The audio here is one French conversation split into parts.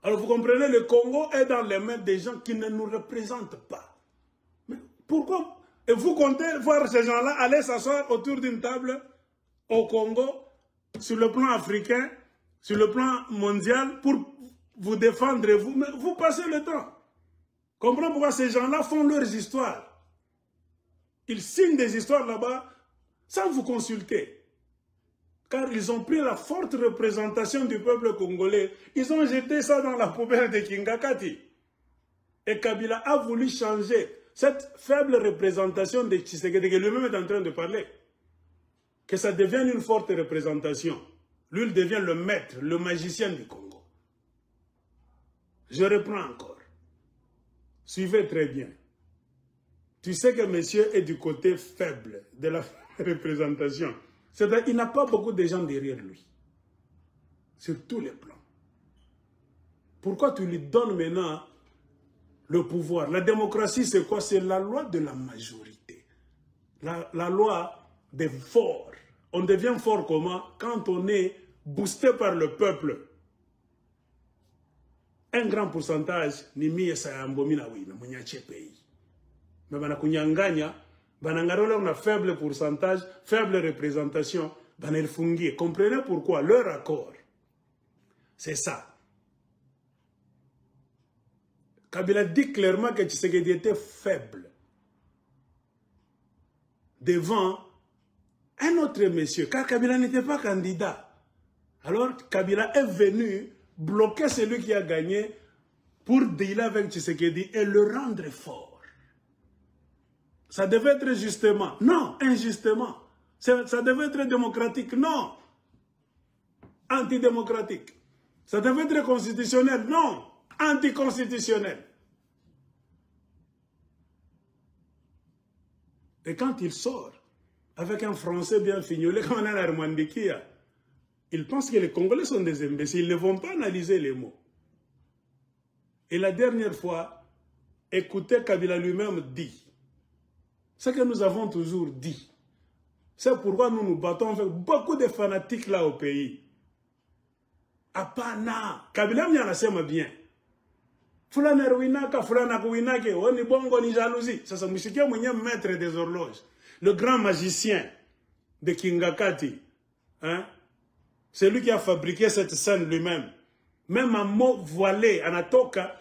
Alors vous comprenez, le Congo est dans les mains des gens qui ne nous représentent pas. Mais pourquoi? Et vous comptez voir ces gens-là aller s'asseoir autour d'une table au Congo, sur le plan africain, sur le plan mondial, pour vous défendre vous. Mais vous passez le temps. Comprenez pourquoi ces gens-là font leurs histoires. Ils signent des histoires là-bas sans vous consulter. Car ils ont pris la forte représentation du peuple congolais. Ils ont jeté ça dans la poubelle de Kingakati. Et Kabila a voulu changer cette faible représentation de Tshisekedi, que lui-même est en train de parler. Que ça devienne une forte représentation. Lui, il devient le maître, le magicien du Congo. Je reprends encore. Suivez très bien. Tu sais que monsieur est du côté faible de la représentation. C'est-à-dire qu'il n'a pas beaucoup de gens derrière lui. Sur tous les plans. Pourquoi tu lui donnes maintenant le pouvoir? La démocratie, c'est quoi? C'est la loi de la majorité. La loi des forts. On devient fort comment? Quand on est boosté par le peuple. Un grand pourcentage, ni miye sayambomina wina, mwenyache pays. Mais bana kunyanganya, bana ngarola on a faible pourcentage, faible représentation, bana el fungi. Comprenez pourquoi? Leur accord, c'est ça. Kabila dit clairement que Tshisekedi était faible devant un autre monsieur, car Kabila n'était pas candidat. Alors Kabila est venu bloquer celui qui a gagné pour dealer avec Tshisekedi et le rendre fort. Ça devait être justement. Non, injustement. Ça devait être démocratique. Non. Antidémocratique. Ça devait être constitutionnel. Non. Anticonstitutionnel. Et quand il sort, avec un français bien fignolé comme un Armandikia, il pense que les Congolais sont des imbéciles. Ils ne vont pas analyser les mots. Et la dernière fois, écoutez, Kabila lui-même dit ce que nous avons toujours dit. C'est pourquoi nous nous battons avec beaucoup de fanatiques là au pays. Apana. Kabila m'yanasema bien. Fulana ruinaka, fulana kuinake, oni bongo ni jalousie. Ça, musikia mwenye maître des horloges. Le grand magicien de Kingakati. Hein? C'est lui qui a fabriqué cette scène lui-même. Même un mot voilé, anatoka,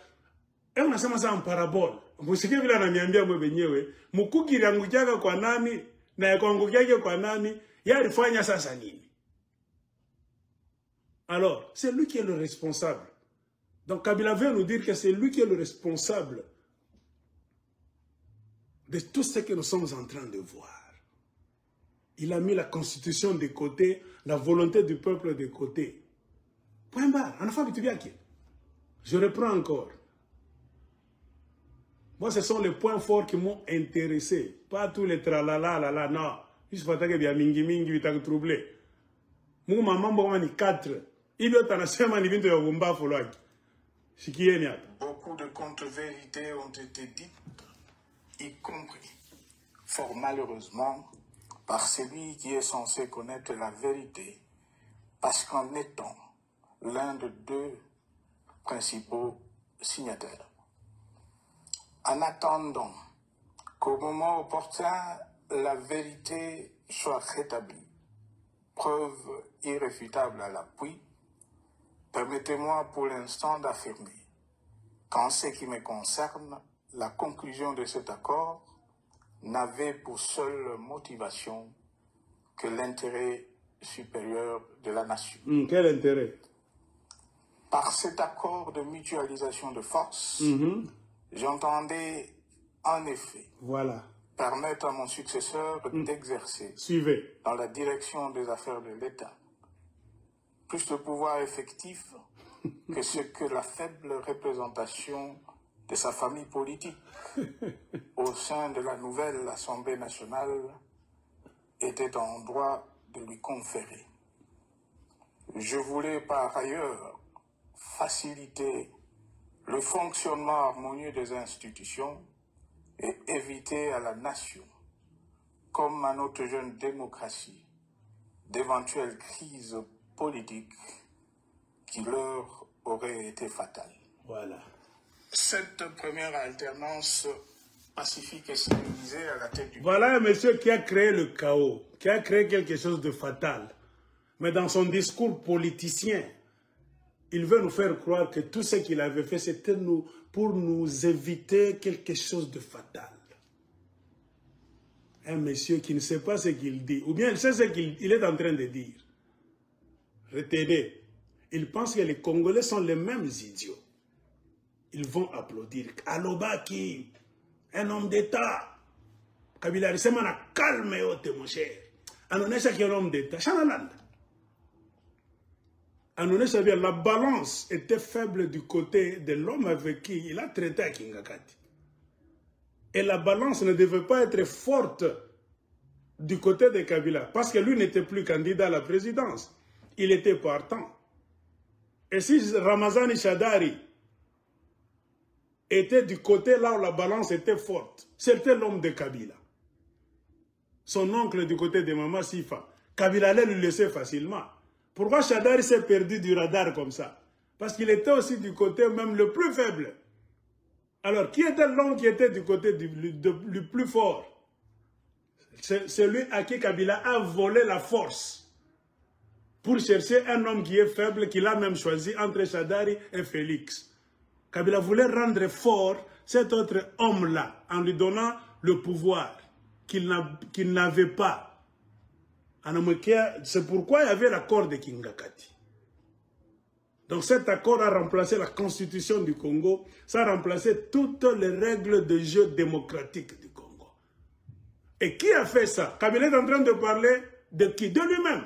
et on a ça en parabole. Musikia vile ananiambia mwe benyewe, mukugiri angukiaga kwa nani, na yakuangukiaga kwa nani, yarifanya sasa nini. Alors, c'est lui qui est le responsable. Donc Kabila veut nous dire que c'est lui qui est le responsable de tout ce que nous sommes en train de voir. Il a mis la constitution de côté, la volonté du peuple de côté. Point barre. Je reprends encore. Moi, ce sont les points forts qui m'ont intéressé. Pas tous les tralala, la la, non. Il faut que bien mingi mingi, il t'a troublé. Mon maman, bon, ni 4. Il y a un assemblée, il y a un bomba, Beaucoup de contre-vérités ont été dites, y compris, fort malheureusement, par celui qui est censé connaître la vérité, parce qu'en étant l'un de deux principaux signataires. En attendant qu'au moment opportun, la vérité soit rétablie, preuve irréfutable à l'appui, permettez-moi pour l'instant d'affirmer qu'en ce qui me concerne, la conclusion de cet accord n'avait pour seule motivation que l'intérêt supérieur de la nation. Quel intérêt? Par cet accord de mutualisation de force, j'entendais en effet permettre à mon successeur d'exercer dans la direction des affaires de l'État plus de pouvoir effectif que ce que la faible représentation de sa famille politique au sein de la nouvelle Assemblée nationale était en droit de lui conférer. Je voulais par ailleurs faciliter le fonctionnement harmonieux des institutions et éviter à la nation, comme à notre jeune démocratie, d'éventuelles crises politiques qui leur aurait été fatale. Voilà. Cette première alternance pacifique et civilisée à la tête du... Voilà un monsieur qui a créé le chaos, qui a créé quelque chose de fatal. Mais dans son discours politicien, il veut nous faire croire que tout ce qu'il avait fait, c'était pour nous éviter quelque chose de fatal. Un monsieur qui ne sait pas ce qu'il dit, ou bien il sait ce qu'il est en train de dire. Retenez, il pense que les Congolais sont les mêmes idiots. Ils vont applaudir. Alobaki, un homme d'État. Kabila Rissemana, calme-toi, mon cher. Anonesha qui est un homme d'État. Chanaland. Anonesha, la balance était faible du côté de l'homme avec qui il a traité à Kingakati. Et la balance ne devait pas être forte du côté de Kabila, parce que lui n'était plus candidat à la présidence. Il était partant. Et si Ramazani Shadari était du côté là où la balance était forte, c'était l'homme de Kabila. Son oncle du côté de Mama Sifa. Kabila allait lui laisser facilement. Pourquoi Shadari s'est perdu du radar comme ça? Parce qu'il était aussi du côté même le plus faible. Alors, qui était l'homme qui était du côté du plus fort? C'est celui à qui Kabila a volé la force pour chercher un homme qui est faible, qu'il a même choisi entre Shadari et Félix. Kabila voulait rendre fort cet autre homme-là en lui donnant le pouvoir qu'il n'avait pas. C'est pourquoi il y avait l'accord de Kingakati. Donc cet accord a remplacé la constitution du Congo, ça a remplacé toutes les règles de jeu démocratique du Congo. Et qui a fait ça? Kabila est en train de parler de qui? De lui-même.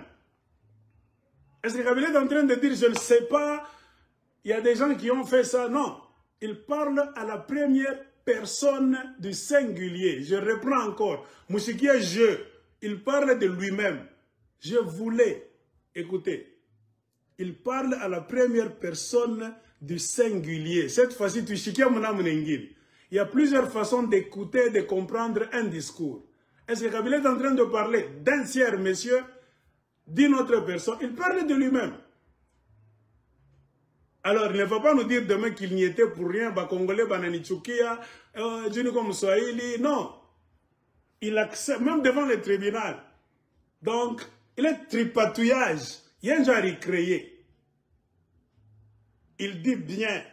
Est-ce que Kabila est en train de dire, je ne sais pas, il y a des gens qui ont fait ça? Non. Il parle à la première personne du singulier. Je reprends encore. Moussikia, il parle de lui-même. Je voulais, écoutez, il parle à la première personne du singulier. Cette fois-ci, il y a plusieurs façons d'écouter et de comprendre un discours. Est-ce que Kabila est en train de parler d'un tiers, monsieur, d'une autre personne? Il parle de lui-même. Alors, il ne va pas nous dire demain qu'il n'y était pour rien, Congolais, Bananichukia, Junikom Swahili, non. Il accepte, même devant le tribunal. Donc, il est tripatouillage. Il y a un genre créé. Il dit bien,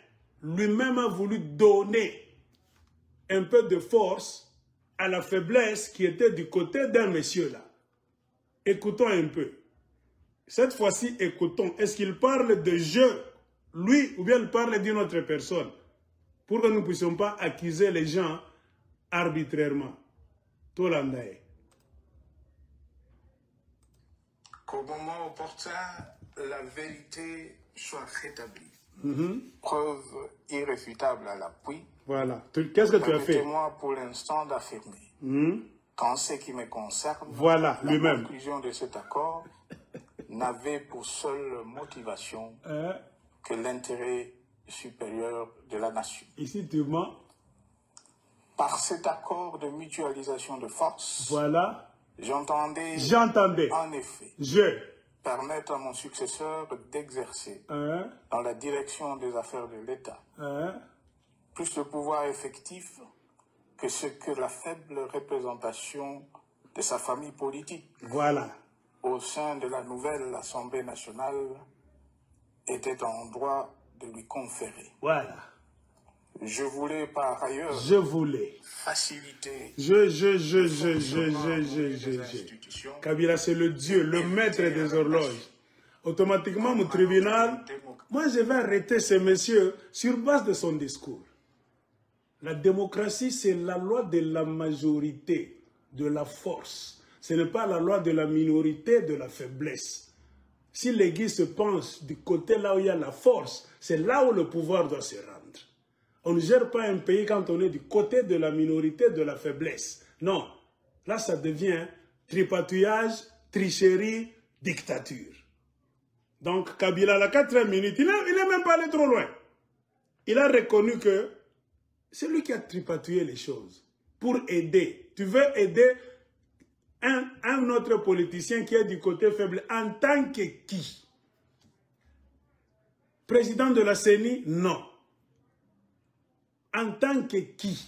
lui-même a voulu donner un peu de force à la faiblesse qui était du côté d'un monsieur là. Écoutons un peu. Cette fois-ci, écoutons. Est-ce qu'il parle de jeu, lui, ou bien il parle d'une autre personne? Pour que nous ne puissions pas accuser les gens arbitrairement. Tolandae. Qu'au moment opportun, la vérité soit rétablie. Preuve irréfutable à l'appui. Voilà. Qu'est-ce que tu as fait? Permettez-moi pour l'instant d'affirmer qu'en ce qui me concerne, voilà, la conclusion de cet accord n'avait pour seule motivation que l'intérêt supérieur de la nation. Ici, tu mens. Par cet accord de mutualisation de force, voilà. J'entendais, en effet, permettre à mon successeur d'exercer dans la direction des affaires de l'État plus de pouvoir effectif que ce que la faible représentation de sa famille politique au sein de la nouvelle Assemblée nationale était en droit de lui conférer. Voilà. Je voulais par ailleurs faciliter Kabila, c'est le Dieu, le maître des horloges. Automatiquement, mon tribunal, moi je vais arrêter ce monsieur sur base de son discours. La démocratie, c'est la loi de la majorité, de la force. Ce n'est pas la loi de la minorité, de la faiblesse. Si l'Église se penche du côté là où il y a la force, c'est là où le pouvoir doit se rendre. On ne gère pas un pays quand on est du côté de la minorité, de la faiblesse. Non. Là, ça devient tripatouillage, tricherie, dictature. Donc, Kabila, à la 4e minute, il n'est même pas allé trop loin. Il a reconnu que c'est lui qui a tripatouillé les choses pour aider. Tu veux aider un autre politicien qui est du côté faible en tant que qui? Président de la CENI, non. En tant que qui?